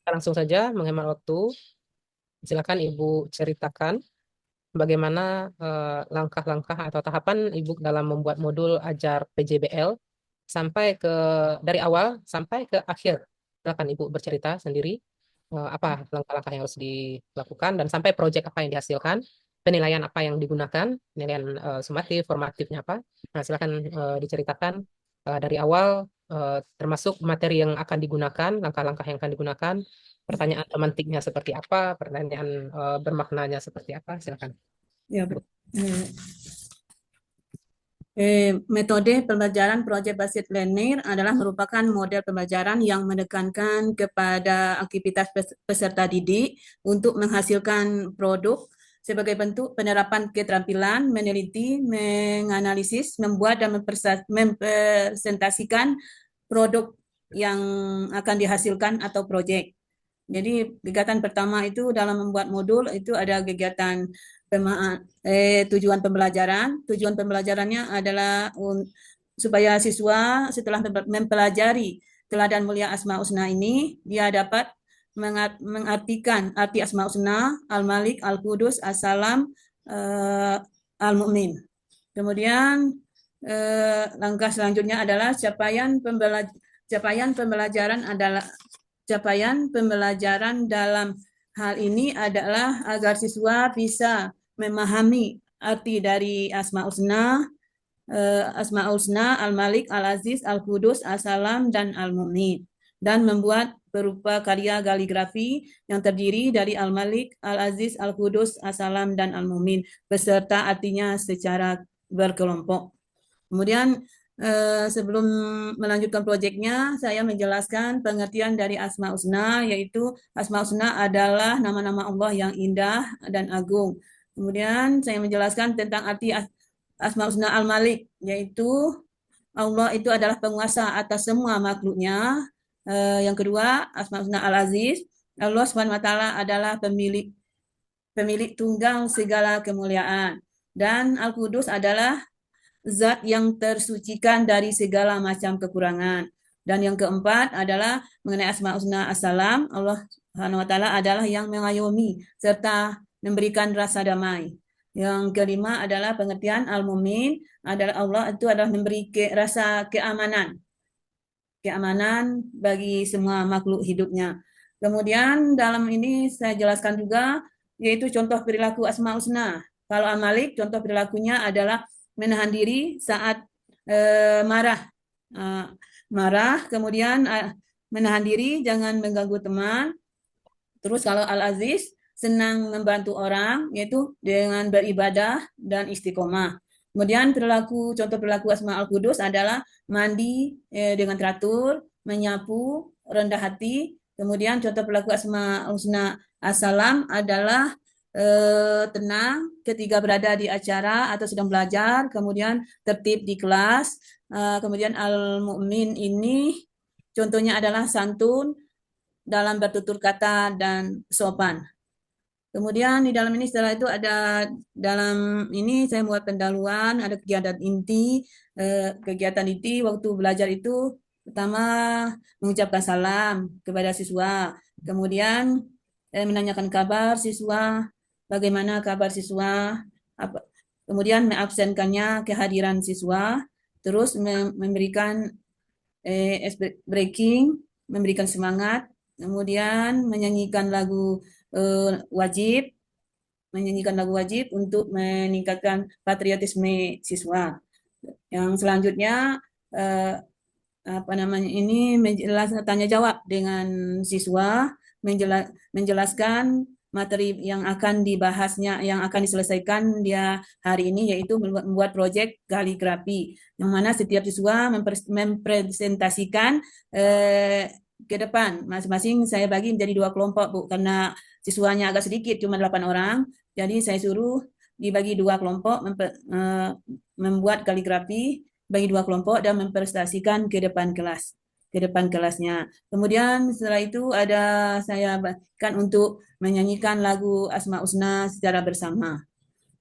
Langsung saja menghemat waktu. Silakan Ibu ceritakan bagaimana langkah-langkah atau tahapan Ibu dalam membuat modul ajar PJBL sampai ke dari awal sampai ke akhir. Silakan Ibu bercerita sendiri apa langkah-langkah yang harus dilakukan dan sampai proyek apa yang dihasilkan, penilaian apa yang digunakan, penilaian sumatif, formatifnya apa. Nah, silakan diceritakan dari awal termasuk materi yang akan digunakan, langkah-langkah yang akan digunakan, pertanyaan pemantiknya seperti apa, pertanyaan bermaknanya seperti apa, silakan. Ya, metode pembelajaran Project Based Learning adalah merupakan model pembelajaran yang menekankan kepada aktivitas peserta didik untuk menghasilkan produk sebagai bentuk penerapan keterampilan, meneliti, menganalisis, membuat dan mempresentasikan produk yang akan dihasilkan atau proyek. Jadi kegiatan pertama itu dalam membuat modul itu ada kegiatan tujuan pembelajaran. Tujuan pembelajarannya adalah supaya siswa setelah mempelajari teladan mulia Asma Husna ini, dia dapat mengartikan arti Asma Husna, Al-Malik, Al-Qudus, As-Salam, Al-Mu'min. Kemudian langkah selanjutnya adalah capaian pembelajaran dalam hal ini adalah agar siswa bisa memahami arti dari Asma Husna, Al-Malik, Al-Aziz, Al-Qudus, As-Salam, dan Al-Mu'min. Dan membuat berupa karya kaligrafi yang terdiri dari Al-Malik, Al-Aziz, Al-Qudus, As-Salam, dan Al-Mu'min, beserta artinya secara berkelompok. Kemudian sebelum melanjutkan proyeknya, saya menjelaskan pengertian dari Asma Husna, yaitu Asma Husna adalah nama-nama Allah yang indah dan agung. Kemudian saya menjelaskan tentang arti Asma Husna Al-Malik, yaitu Allah itu adalah penguasa atas semua makhluknya. Yang kedua, Asma Husna Al-Aziz, Allah SWT adalah pemilik tunggal segala kemuliaan. Dan Al-Qudus adalah zat yang tersucikan dari segala macam kekurangan. Dan yang keempat adalah mengenai Asma Husna As-Salam, Allah Subhanahu wa taala adalah yang mengayomi serta memberikan rasa damai. Yang kelima adalah pengertian Al-Mumin, adalah Allah itu adalah memberi rasa keamanan bagi semua makhluk hidupnya. Kemudian dalam ini saya jelaskan juga yaitu contoh perilaku Asma Husna. Kalau Al-Malik contoh perilakunya adalah menahan diri saat marah. Kemudian menahan diri, jangan mengganggu teman. Terus kalau Al-Aziz, senang membantu orang, yaitu dengan beribadah dan istiqomah. Kemudian contoh perilaku Asma Al-Qudus adalah mandi dengan teratur, menyapu, rendah hati. Kemudian contoh perilaku Asma Husna As-Salam adalah tenang ketika berada di acara atau sedang belajar, kemudian tertib di kelas. Kemudian Al-Mu'min ini contohnya adalah santun dalam bertutur kata dan sopan. Kemudian di dalam ini setelah itu ada dalam ini saya buat pendahuluan, ada kegiatan inti waktu belajar itu pertama mengucapkan salam kepada siswa, kemudian menanyakan kabar siswa, bagaimana kabar siswa, kemudian mengabsenkannya kehadiran siswa, terus memberikan breaking, memberikan semangat, kemudian wajib, menyanyikan lagu wajib untuk meningkatkan patriotisme siswa. Yang selanjutnya ini tanya jawab dengan siswa, menjelaskan materi yang akan dibahasnya, yang akan diselesaikan dia hari ini, yaitu membuat proyek kaligrafi, yang mana setiap siswa mempresentasikan ke depan. Masing-masing saya bagi menjadi 2 kelompok, Bu, karena siswanya agak sedikit, cuma 8 orang. Jadi saya suruh dibagi 2 kelompok, membuat kaligrafi bagi 2 kelompok dan mempresentasikan ke depan kelasnya. Kemudian setelah itu saya bagikan untuk menyanyikan lagu Asma Husna secara bersama.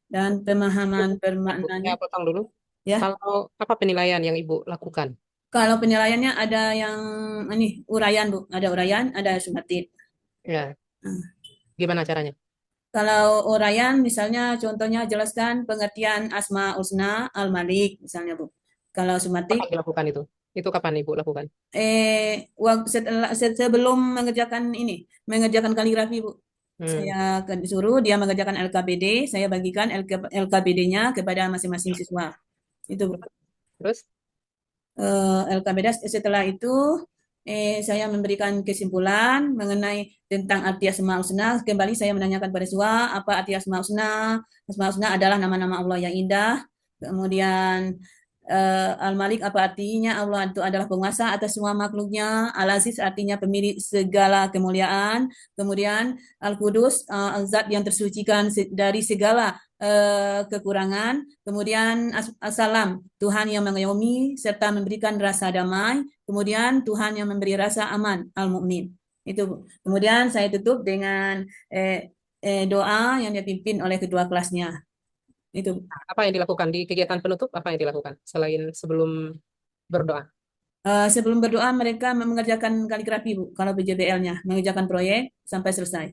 Dan pemahaman Saya permaknanya potong dulu. ya. Kalau apa penilaian yang Ibu lakukan? Kalau penilaiannya ada yang ini uraian Bu, ada uraian, ada sumatif. Ya, Nah, gimana caranya? kalau uraian misalnya contohnya jelaskan pengertian Asma Husna Al-Malik misalnya Bu. Kalau sumatif Kapan dilakukan itu? Itu kapan Ibu lakukan? sebelum mengerjakan ini, mengerjakan kaligrafi Bu. Hmm. Saya suruh dia mengerjakan LKBD, saya bagikan LKBD-nya kepada masing-masing siswa. Itu Bu. Terus? LKBD setelah itu saya memberikan kesimpulan mengenai tentang arti Asmaul Husna. Kembali saya menanyakan pada siswa apa arti Asmaul Husna. Asmaul Husna adalah nama-nama Allah yang indah. Kemudian Al-Malik apa artinya? Allah itu adalah penguasa atas semua makhluknya. Al-Aziz artinya pemilik segala kemuliaan. Kemudian Al-Qudus, zat yang tersucikan dari segala kekurangan. Kemudian As-Salam, Tuhan yang mengayomi serta memberikan rasa damai. Kemudian Tuhan yang memberi rasa aman, Al-Mu'min. Itu. Kemudian saya tutup dengan doa yang dipimpin oleh kedua kelasnya. Itu. Apa yang dilakukan di kegiatan penutup? Apa yang dilakukan selain sebelum berdoa? Sebelum berdoa mereka mengerjakan kaligrafi Bu, kalau PJBL-nya, mengerjakan proyek sampai selesai.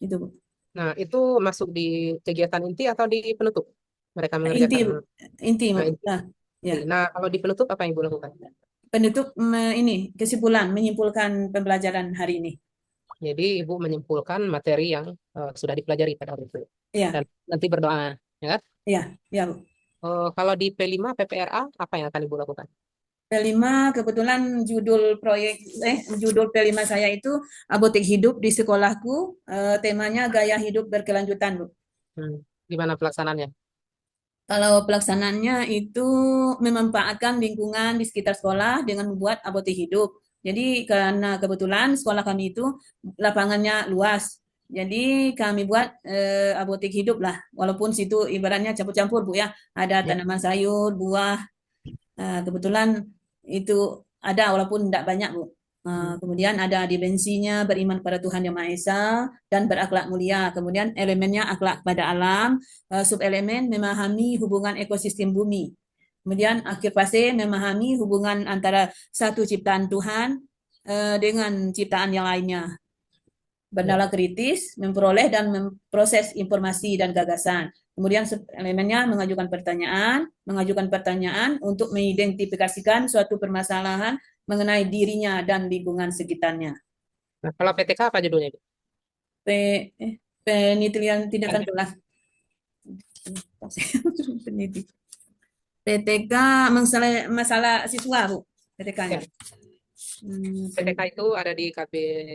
Itu Bu. Nah, itu masuk di kegiatan inti atau di penutup? Mereka Inti mengerjakan Bu, inti Bu. inti. Nah, ya. Nah, kalau di penutup apa yang Ibu lakukan? Penutup ini kesimpulan menyimpulkan pembelajaran hari ini. Jadi Ibu menyimpulkan materi yang sudah dipelajari pada hari itu. Ya, Dan nanti berdoa. Ya kan? ya, ya Bu. Kalau di P5 PPRA, apa yang akan Ibu lakukan? P5 kebetulan judul P5 saya itu Apotek Hidup di Sekolahku, temanya gaya hidup berkelanjutan Bu. Hmm, Gimana pelaksanaannya? Kalau pelaksanaannya itu memanfaatkan lingkungan di sekitar sekolah dengan membuat apotek hidup. Jadi karena kebetulan sekolah kami itu lapangannya luas. Jadi kami buat apotek hidup lah. Walaupun situ ibaratnya campur-campur Bu ya. Ada Ya. tanaman sayur, buah. Kebetulan itu ada walaupun tidak banyak Bu. Hmm. Kemudian ada dimensinya beriman pada Tuhan Yang Maha Esa dan berakhlak mulia. Kemudian elemennya akhlak pada alam, subelemen memahami hubungan ekosistem bumi. Kemudian akhir fase memahami hubungan antara satu ciptaan Tuhan dengan ciptaan yang lainnya. Ya. Bernalar kritis, memperoleh dan memproses informasi dan gagasan. Kemudian elemennya mengajukan pertanyaan untuk mengidentifikasikan suatu permasalahan mengenai dirinya dan lingkungan sekitarnya. Nah, kalau PTK apa judulnya, Ibu? Penelitian tindakan kelas. PTK masalah siswa, Bu. PTK-nya. Ya, PTK itu ada di KB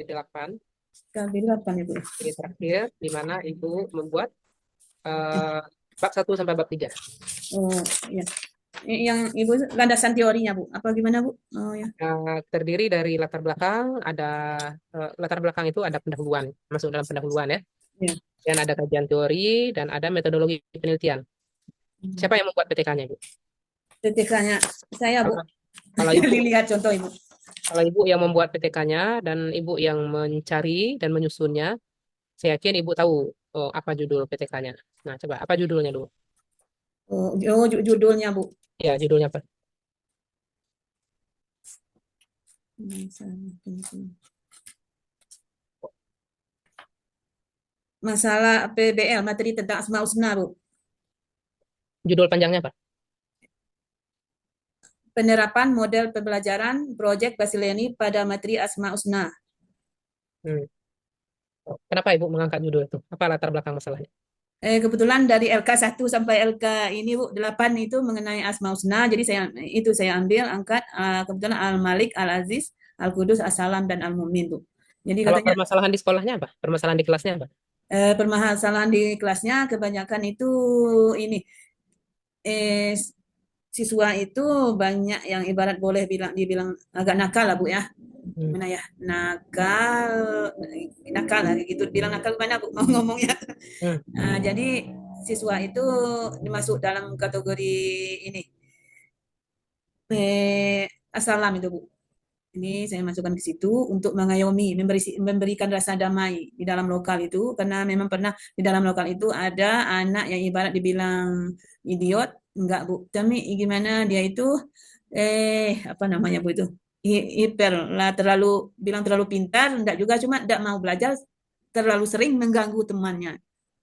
8, KB 8 ya, Bu. ini terakhir, di mana Ibu membuat eh, bab 1 sampai bab 3. Oh, ya. Yang Ibu landasan teorinya, Bu. Apa gimana, Bu? Oh, ya. Terdiri dari latar belakang, ada latar belakang itu ada pendahuluan, masuk dalam pendahuluan ya. Ya. Dan ada kajian teori dan ada metodologi penelitian. Siapa yang membuat PTK-nya, Bu? PTK-nya saya, Bu. Kalau kalau Ibu Lihat contoh, Ibu. kalau Ibu yang membuat PTK-nya dan Ibu yang mencari dan menyusunnya, saya yakin Ibu tahu apa judul PTK-nya. Nah, coba apa judulnya dulu? Oh, judulnya, Bu. Ya, judulnya apa? Masalah PBL, materi tentang Asmaul Husna, Bu. Judul panjangnya apa? Penerapan model pembelajaran proyek Basileni pada materi Asmaul Husna. Hmm. Kenapa Ibu mengangkat judul itu? Apa latar belakang masalahnya? Kebetulan dari LK 1 sampai LK ini Bu 8 itu mengenai Asmaul Husna. Jadi saya ambil angkat kebetulan Al-Malik, Al-Aziz, Al-Qudus, As-Salam dan Al-Mu'min Bu. Jadi Kalau katanya permasalahan di sekolahnya apa? Permasalahan di kelasnya apa? permasalahan di kelasnya kebanyakan itu ini eh, siswa itu banyak yang ibarat boleh dibilang agak nakal lah Bu ya. Hmm. Mana ya? Nakal, nakal lah gitu. Bilang nakal mana Bu mau ngomongnya. Hmm. Jadi siswa itu dimasuk dalam kategori ini asalam itu Bu. Ini saya masukkan ke situ untuk mengayomi, memberikan rasa damai di dalam lokal itu karena memang pernah di dalam lokal itu ada anak yang ibarat dibilang idiot, enggak Bu. Tapi gimana dia itu apa namanya Bu itu? Hiper lah, bilang terlalu pintar, enggak juga, cuma enggak mau belajar, terlalu sering mengganggu temannya.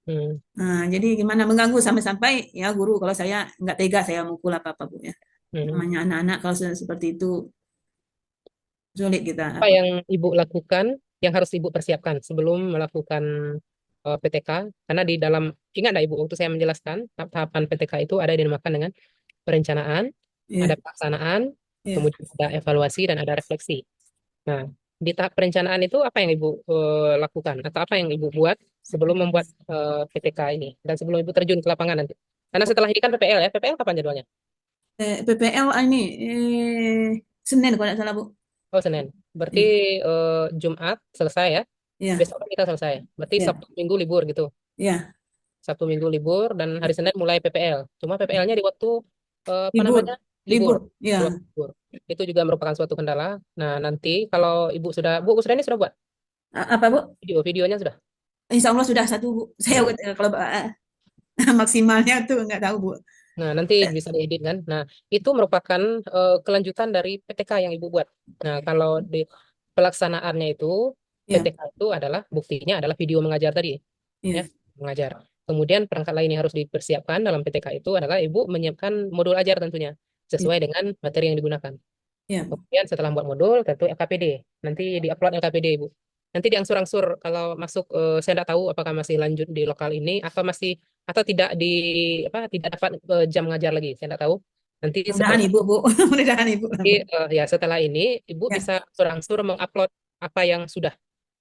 Hmm, Nah, jadi gimana mengganggu sampai-sampai ya guru, kalau saya enggak tega saya mukul apa-apa Bu ya. hmm. Namanya anak-anak kalau sudah seperti itu sulit kita Apa apa. yang Ibu lakukan, yang harus Ibu persiapkan sebelum melakukan PTK? Karena di dalam, ingat nggak Ibu, waktu saya menjelaskan, tahapan PTK itu ada yang dinamakan dengan perencanaan, ada Iya, pelaksanaan, iya. kemudian ada evaluasi, dan ada refleksi. Nah, di tahap perencanaan itu apa yang Ibu lakukan? Atau apa yang Ibu buat sebelum membuat PTK ini? Dan sebelum Ibu terjun ke lapangan nanti? Karena setelah ini kan PPL ya, PPL kapan jadwalnya? PPL ini Senin kalau tidak salah Bu. Oh, Senin. Berarti Iya, Jumat selesai ya. iya, Besok kan kita selesai. Berarti iya, Sabtu Minggu libur gitu. iya. Sabtu Minggu libur dan hari Senin mulai PPL. Cuma PPL-nya di waktu apa Libur, namanya? Libur. libur. Di waktu Iya. libur. Itu juga merupakan suatu kendala. Nah, nanti kalau Ibu sudah, Bu sudah ini sudah buat Apa Bu? videonya sudah. Insya Allah sudah satu Bu. Saya Sudah. kalau maksimalnya tuh nggak tahu Bu. Nah, nanti bisa diedit kan. Nah, itu merupakan kelanjutan dari PTK yang Ibu buat. Nah, kalau di pelaksanaannya itu, Iya, PTK itu adalah buktinya adalah video mengajar tadi. Ya, iya, mengajar. Kemudian perangkat lain yang harus dipersiapkan dalam PTK itu adalah Ibu menyiapkan modul ajar tentunya, iya, sesuai dengan materi yang digunakan. iya. Kemudian setelah membuat modul, tentu LKPD. Nanti diupload LKPD, Ibu. Nanti diangsur-angsur kalau masuk, saya tidak tahu apakah masih lanjut di lokal ini atau masih atau tidak di apa tidak dapat jam ngajar lagi. Saya tidak tahu. Nanti Mudah-mudahan setelah Ibu Bu. Mudah-mudahan Ibu. ya setelah ini Ibu Ya. bisa angsur-angsur mengupload apa yang sudah.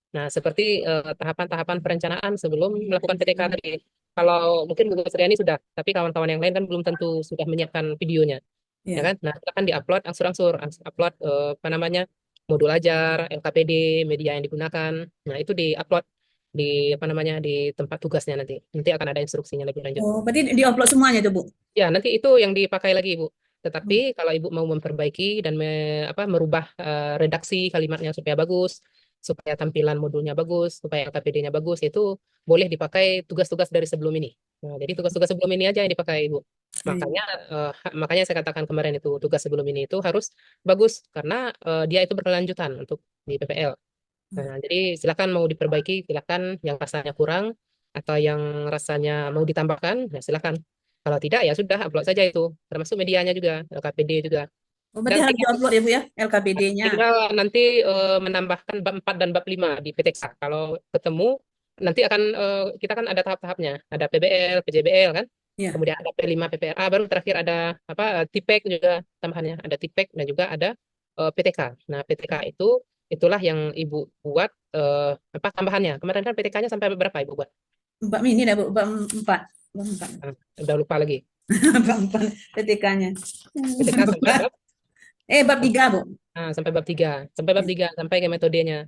Nah, seperti tahapan-tahapan perencanaan sebelum melakukan PTK tadi. Kalau mungkin Bu Suryani sudah, tapi kawan-kawan yang lain kan belum tentu sudah menyiapkan videonya, ya Iya. kan? Nah, itu akan diupload angsur-angsur, upload apa namanya modul ajar, LKPD, media yang digunakan. Nah, itu diupload di apa namanya di tempat tugasnya nanti. Nanti akan ada instruksinya lebih lanjut. Oh, berarti di-upload semuanya tuh Bu. Ya, nanti itu yang dipakai lagi, Ibu. Tetapi kalau Ibu mau memperbaiki dan merubah redaksi kalimatnya supaya bagus, supaya tampilan modulnya bagus, supaya LKPD-nya bagus, itu boleh dipakai tugas-tugas dari sebelum ini. Nah, jadi tugas-tugas sebelum ini aja yang dipakai, Ibu. Iya. Makanya saya katakan kemarin itu tugas sebelum ini itu harus bagus karena dia itu berkelanjutan untuk di PPL. Nah, jadi silakan mau diperbaiki, silakan yang rasanya kurang atau yang rasanya mau ditambahkan, ya silakan. Kalau tidak ya sudah upload saja itu, termasuk medianya juga, LKPD juga. Oh, Dan berarti harus di-upload ya Bu ya, LKPD-nya. tinggal nanti menambahkan bab 4 dan bab 5 di PTK. Kalau ketemu nanti akan kita kan ada tahap-tahapnya, ada PBL, PJBL kan. Iya. Kemudian ada P5, PPRA, baru terakhir ada apa TIPEK juga tambahannya, ada TIPEK dan juga ada PTK. Nah, PTK itu itulah yang Ibu buat apa tambahannya. Kemarin kan PTK-nya sampai berapa Ibu buat? Bab ini dah Bu, bab 4. Bab 4. Nah, udah lupa lagi. Bab 4 PTK-nya. PTK sampai bab Bab 3 Bu. sampai bab 3, sampai bab Iya. 3 sampai ke metodenya.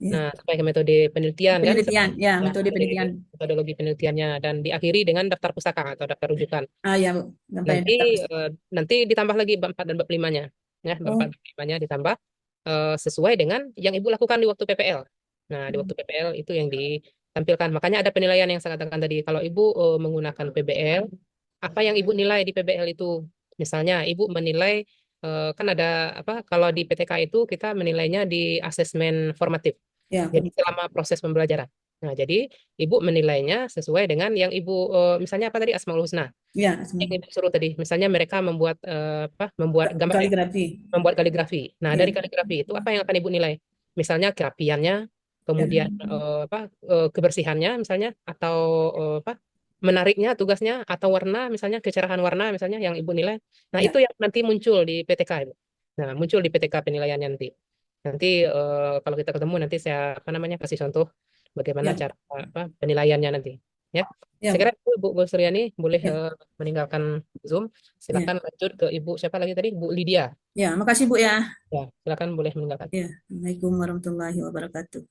Iya. Nah, sampai ke metode penelitian kan, Penelitian, ya, ya, metode penelitian. metodologi penelitiannya dan diakhiri dengan daftar pustaka atau daftar rujukan. Ah ya Bu, sampai Nanti daftar. eh, nanti ditambah lagi bab 4 dan bab 5-nya. Ya, bab 4 Oh. dan 5-nya ditambah sesuai dengan yang Ibu lakukan di waktu PPL. Nah, di waktu PPL itu yang ditampilkan. Makanya ada penilaian yang saya katakan tadi. Kalau Ibu menggunakan PBL, apa yang Ibu nilai di PBL itu? Misalnya Ibu menilai kan ada apa? Kalau di PTK itu kita menilainya di asesmen formatif. Ya, Jadi selama proses pembelajaran. Nah, jadi Ibu menilainya sesuai dengan yang Ibu misalnya apa tadi Asmaul Husna. ya, Yang Ibu suruh tadi, misalnya mereka membuat apa? Membuat gambar kaligrafi. membuat kaligrafi. Nah, Ya. dari kaligrafi itu apa yang akan Ibu nilai? Misalnya kerapiannya, Ya. kemudian apa kebersihannya misalnya atau apa menariknya tugasnya atau warna misalnya kecerahan warna misalnya yang Ibu nilai. Nah, Ya. itu yang nanti muncul di PTK Ibu. Nah, muncul di PTK penilaiannya nanti. Nanti kalau kita ketemu nanti saya apa namanya kasih contoh bagaimana Ya. cara apa penilaiannya nanti. Ya. Ya, Saya Bu. kira itu Bu Suryani boleh Ya. meninggalkan Zoom. Ya. Silakan lanjut ke Ibu siapa lagi tadi? Bu Lydia. Ya, makasih Bu ya. Ya, silakan boleh meninggalkan. Ya, Assalamualaikum warahmatullahi wabarakatuh.